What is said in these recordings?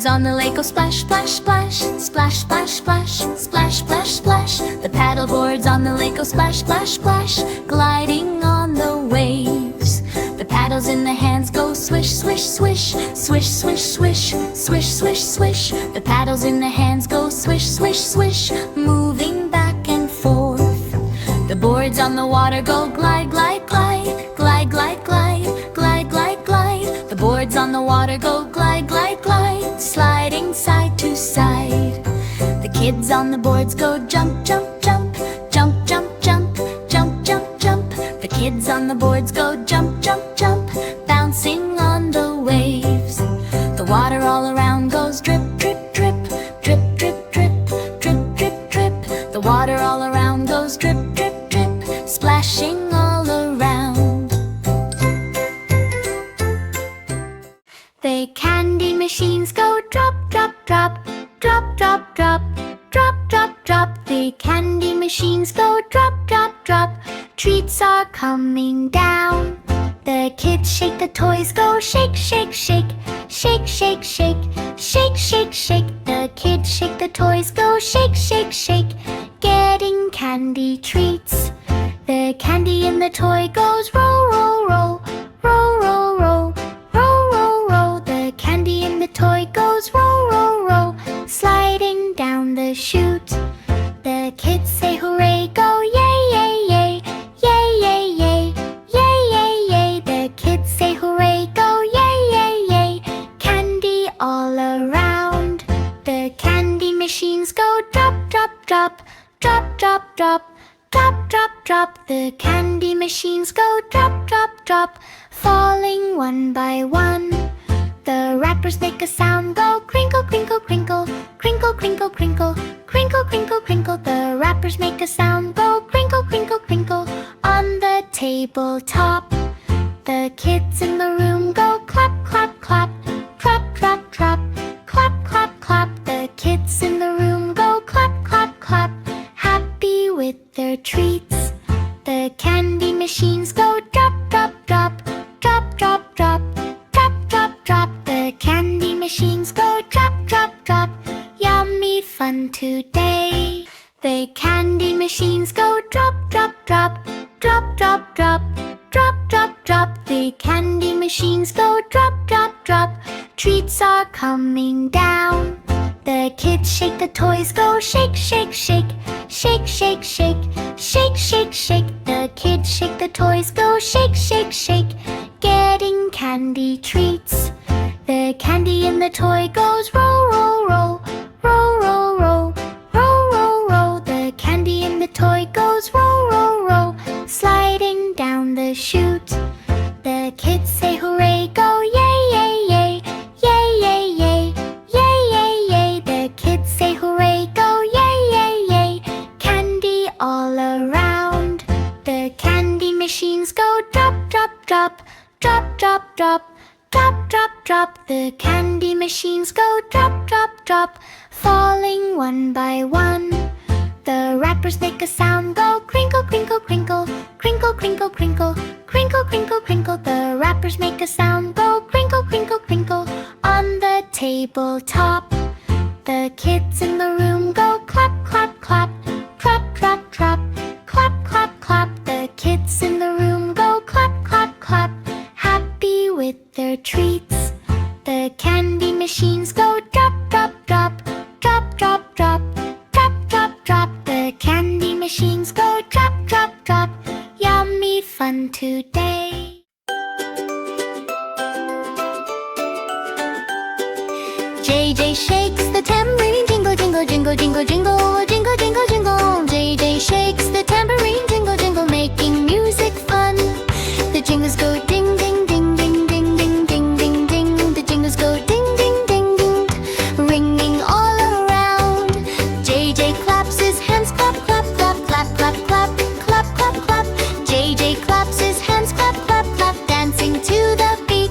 boards on the lake go splash, splash, splash, splash, splash, splash, splash, splash, splash. The paddle boards on the lake go splash, splash, splash, gliding on the waves. The paddles in the hands go swish, swish, swish, swish, swish, swish, swish, swish, swish. The paddles in the hands go swish, swish, swish, moving back and forth. The boards on the water go glide, glide, glide, glide, glide, glide, glide, glide, glide. The boards on the water go glide, glide, glide, sliding side to side. The kids on the boards go jump, jump, jump, jump, jump, jump, jump, jump, jump. The kids on the boards go jump, jump, jump, bouncing on the waves. The water all around goes drip, drip, drip, drip, drip, drip, drip, drip, drip. The water all around goes drip, drip, drip, splashing all around. The candy machines go drop, drop, drop, drop, drop, drop, drop, drop, drop. The candy machines go drop, drop, drop. Treats are coming down. The kids shake, the toys go shake, shake, shake, shake, shake, shake, shake, shake, shake. The kids shake, the toys go shake, shake, shake, getting candy treats. The candy in the toy goes roll, roll, roll, roll, roll, roll, roll, roll, roll. The candy in the toy goes roll, roll, roll, sliding down the chute. The kids say hooray, go yay, yay, yay, yay, yay, yay, yay, yay, yay. The kids say hooray, go yay, yay, yay, candy all around. The candy machines go drop, drop, drop, drop, drop, drop, drop, drop, drop. The candy machines go drop, drop, drop, falling one by one. The wrappers make a sound, go crinkle, crinkle, crinkle, crinkle, crinkle, crinkle, crinkle, crinkle, crinkle. The wrappers make a sound, go crinkle, crinkle, crinkle, on the tabletop. The kids in the room go clap, clap, clap, clap, clap, clap, clap, clap, clap. The kids in the room go clap, clap, clap, happy with their treats. The candy machines go drop, drop, drop, drop, drop, drop, drop, drop, drop. The candy machines go drop, drop, drop, yummy fun today. The candy machines go drop, drop, drop, drop, drop, drop, drop, drop, drop. The candy machines go drop, drop, drop, treats are coming down. The kids shake, the toys go shake, shake, shake, shake, shake, shake, shake, shake, shake. The kids shake, the toys go shake, shake, shake, getting candy treats. The candy in the toy goes roll, roll, roll, roll, roll, roll, roll, roll, roll. The candy in the toy goes roll, roll, roll, sliding down the chute. The kids say hooray, go yay, yay, yay, yay, yay, yay, yay, yay, yay. The kids say hooray, go yay, yay, yay, candy all around. The candy machines go drop, drop, drop, drop, drop, drop, drop, drop, drop. The candy machines go drop, drop, drop, falling one by one. The wrappers make a sound, go crinkle, crinkle, crinkle, crinkle, crinkle, crinkle, crinkle, crinkle, crinkle. The wrappers make a sound, go crinkle, crinkle, crinkle, on the tabletop. The kids in the room go clap, clap, clap, clap, clap, clap, clap, clap, clap. The kids in the room go clap, clap, clap, happy with their treats. The candy machines go drop, drop, drop, drop, drop, drop, drop, drop, drop. The candy machines go drop, drop, drop, yummy fun today. JJ shakes the tambourine, jingle, jingle, jingle, jingle, jingle, jingle, jingle, jingle. JJ shakes the tambourine, jingle, jingle, making music fun. The jingles go ding, ding, ding, ding, ding, ding, ding, ding, ding. The jingles go ding, ding, ding, ding, ringing all around. JJ claps his hands, clap, clap, clap, clap, clap, clap, clap, clap, clap. JJ claps his hands, clap, clap, clap, dancing to the beat.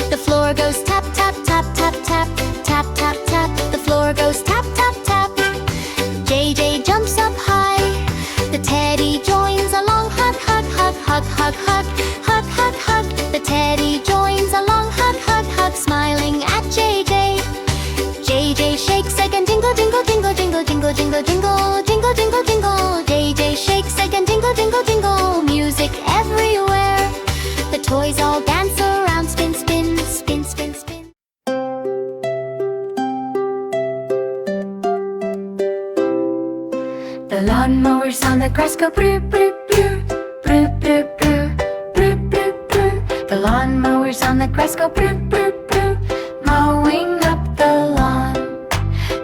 The floor goes tap, tap, tap, tap, tap, tap, tap, tap. The floor goes tap, tap, tap. JJ jumps up high. The teddy joins along, hug, hug, hug, hug, hug, hug, hug, hug, hug. The teddy joins along, hug, hug, hug, smiling at JJ. lawnmowers on the grass go brr, brr, brr, mowing up the lawn.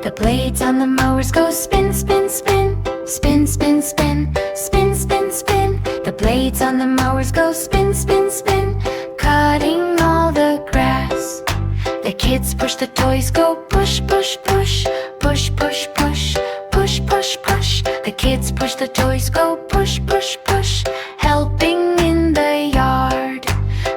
The blades on the mowers go spin, spin, spin, spin, spin, spin, spin, spin, spin. The blades on the mowers go spin, spin, spin, cutting all the grass. The kids push the toys go push, push, push, push, push, push, push, push, push. The kids push the toys go push, push, push, helping in the yard.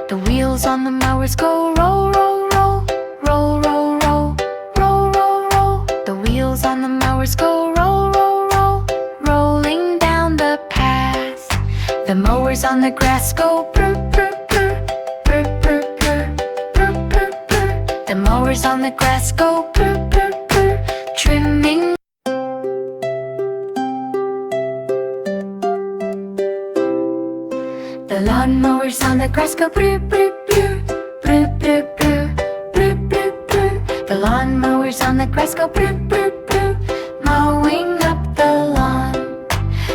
The wheels on the mowers go roll, roll, roll, roll, roll, roll, roll, roll, roll. The wheels on the mowers go roll, roll, roll, rolling down the path. The mowers on the grass go brr, brr, brr, brr, brr, brr, brr, brr, brr. The mowers on the grass go brr, brr, brr, trimming. The lawnmowers on the grass go brr, brr, brr, brr, brr, brr, brr, brr, brr. The lawnmowers on the grass go brr, brr, brr, mowing up the lawn.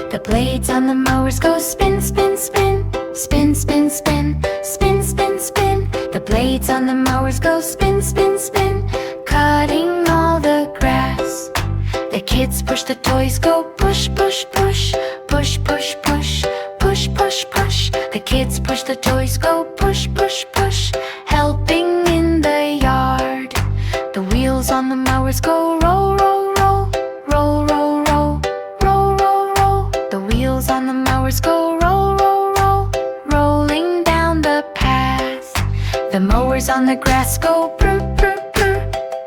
The blades on the mowers go spin, spin, spin, spin, spin, spin, spin, spin, spin. The blades on the mowers go spin, spin, spin, cutting all the grass. The kids push the toys go push, push, push, push, push, push, push, push, push. The kids push the toys go push, push, push, helping in the yard. The wheels on the mowers go roll, roll, roll, roll, roll, roll, roll, roll, roll. The wheels on the mowers go roll, roll, roll, rolling down the path. The mowers on the grass go brr, brr, brr,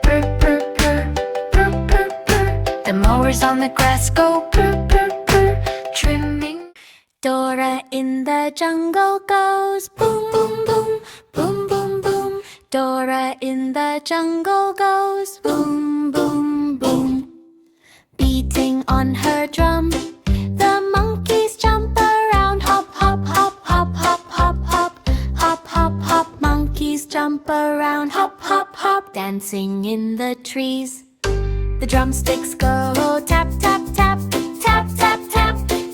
brr, brr, brr, brr, brr, brr. The mowers on the grass go brr, brr, brr, trimming. Dora in the jungle goes boom, boom, boom, boom, boom, boom. Dora in the jungle goes boom, boom, boom. Beating on her drum, the monkeys jump around. Hop, hop, hop, hop, hop, hop, hop, hop, hop, hop. Monkeys jump around. Hop, hop, hop, dancing in the trees. The drumsticks go tap, tap, tap, tap, tap, tap,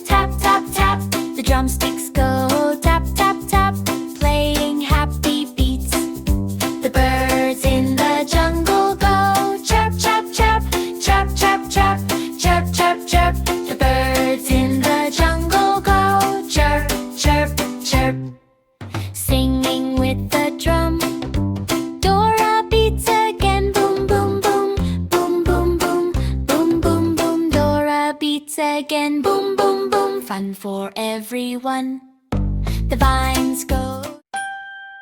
tap, tap, tap. The drumsticks go tap, tap, tap, playing happy beats. The birds in the jungle go chirp, chirp, chirp, chirp, chirp, chirp, chirp, chirp, chirp. The birds in the jungle go chirp, chirp, chirp, singing with the drum. Dora beats again, boom, boom, boom, boom, boom, boom, boom, boom, boom. Dora beats again, boom, boom, boom. Fun for everyone. The vines go.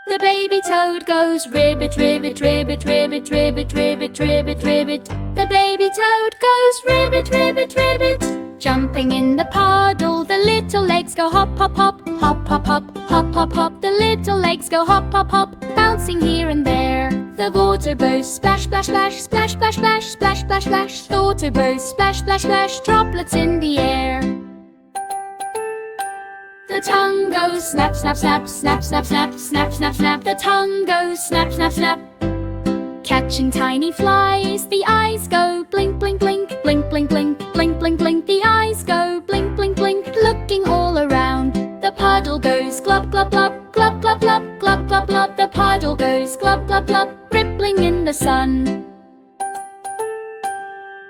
The baby toad goes ribbit, ribbit, ribbit, ribbit, ribbit, ribbit, ribbit, ribbit. The baby toad goes ribbit, ribbit, ribbit. Jumping in the puddle, the little legs go hop, hop, hop, hop, hop, hop, hop, hop, hop. The little legs go hop, hop, hop, bouncing here and there. The water goes splash, splash, splash, splash, splash, splash, splash, splash, splash. The water goes splash, splash, splash, droplets in the air. The tongue goes snap, snap, snap, snap, snap, snap, snap, snap, snap. The tongue goes snap, snap, snap. Catching tiny flies, the eyes go blink, blink, blink, blink, blink, blink, blink, blink, blink. The eyes go blink, blink, blink, looking all around. The puddle goes glub, glub, glub, glub, glub, glub, glub, glub, glub. The puddle goes glub, glub, glub, rippling in the sun.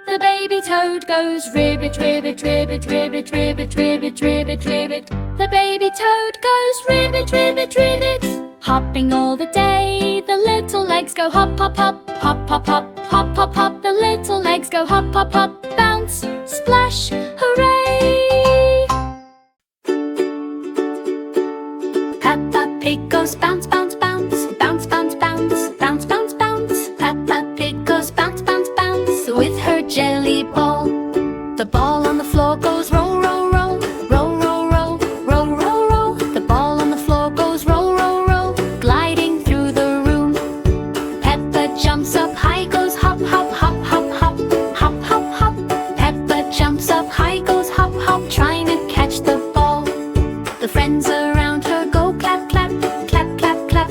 The baby toad goes ribbit, ribbit, ribbit, ribbit, ribbit, ribbit, ribbit, ribbit. The baby toad goes ribbit, ribbit, ribbit. Hopping all the day, the little legs go hop, hop, hop, hop, hop, hop, hop, hop, hop. The little legs go hop, hop, hop, bounce, splash, hooray! Peppa Pig goes bounce, bounce, bounce, bounce, bounce, bounce, bounce, bounce, bounce. Peppa Pig goes bounce, bounce, bounce with her jelly ball. The ball on the floor goes roll, roll, roll, roll, roll, roll, roll, roll, roll. The ball on the floor goes roll, roll, roll, gliding through the room. Peppa jumps up high, goes hop, hop, hop, hop, hop, hop, hop, hop. Peppa jumps up high, goes hop, hop, trying to catch the ball. The friends around her go clap, clap, clap, clap, clap,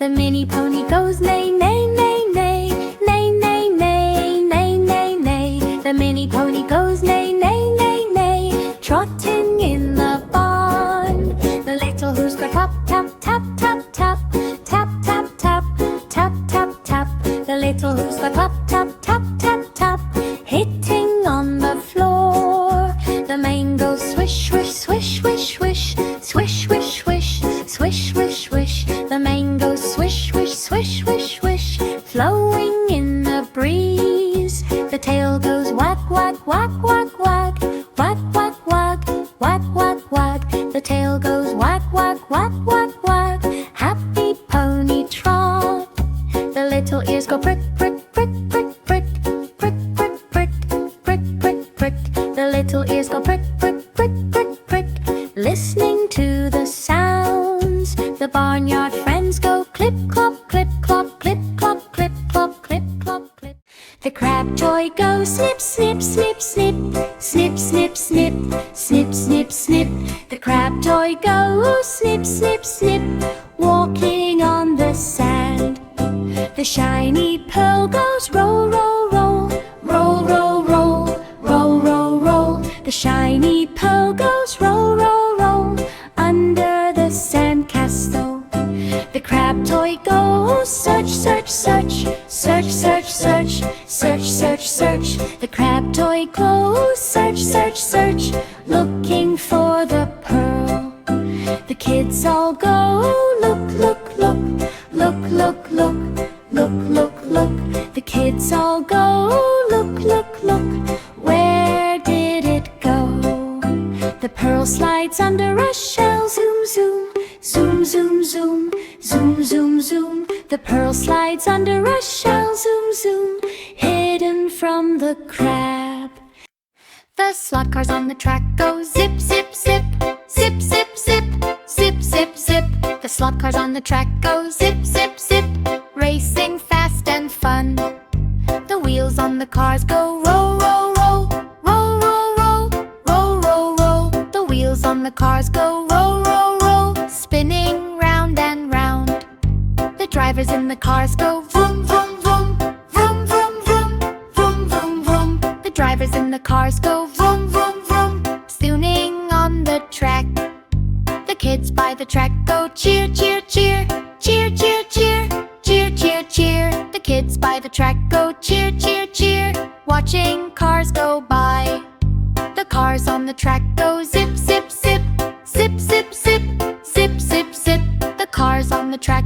The mini pony goes neigh, neigh, neigh, neigh, neigh, neigh, neigh, neigh, neigh, neigh. The mini pony goes neigh, neigh, neigh, neigh, trotting in the barn. The little who's got tap, tap, tap, tap, tap, tap, tap, tap, tap, tap, tap. The little who's got tap, tap, tap, tap, tap, hitting on the floor. The mane goes swish, swish, swish, swish, swish, swish, swish, swish, swish, swish, swish. The mane goes swish, swish, swish, swish, swish, flowing in the breeze. The tail goes wag, wag, wag, wag, wag, wag, wag, wag, wag, wag, wag. The tail goes wag, wag, wag, wag, wag. Happy pony trot. The little ears go prick, prick, prick, prick, prick, prick, prick, prick, prick, prick, prick. The little ears go prick, prick, prick, prick, prick, listening to the sounds. The barnyard friends go clip, clop, clip, clop, clip, clop, clip, clop, clip, clop, clip. The crab toy goes snip, snip, snip, snip, snip, snip, snip, snip, snip, snip. The crab toy goes snip, snip, snip, walking on the sand. The shiny pearl goes roll, roll, roll, roll, roll, roll, roll, roll, roll. The shiny pearl goes roll, roll, roll, under the sandcastle. The crab toy goes search, search, search, search, search, search, search, search, search. The crab toy goes search, search, search, looking for the pearl. The kids all go look, look, look, look, look, look, look, look, look. The kids all go look, look, look. Where did it go? The pearl slides under a shell. Zoom, zoom, zoom, zoom, zoom, zoom, zoom, zoom. The pearl slides under a shell. Zoom, zoom, hidden from the crab. The slot cars on the track go zip, zip, zip, zip, zip, zip, zip, zip, zip. The slot cars on the track go zip, zip, zip, racing fast and fun. The wheels on the cars go roll, roll, roll, roll, roll, roll, roll, roll, roll. The wheels on the cars go roll, roll, roll, spinning round and round. The drivers in the cars go vroom, vroom, vroom, vroom, vroom, vroom, vroom, vroom, vroom. The drivers in the cars go vroom, vroom, vroom, spinning on the track. The kids by the track go cheer, cheer, cheer, cheer, cheer, cheer, cheer, cheer, cheer. The kids by the track go cheer, cheer, cheer, watching cars go by. The cars on the track go zip, zip, zip, zip, zip, zip, zip, zip, zip. The cars on the track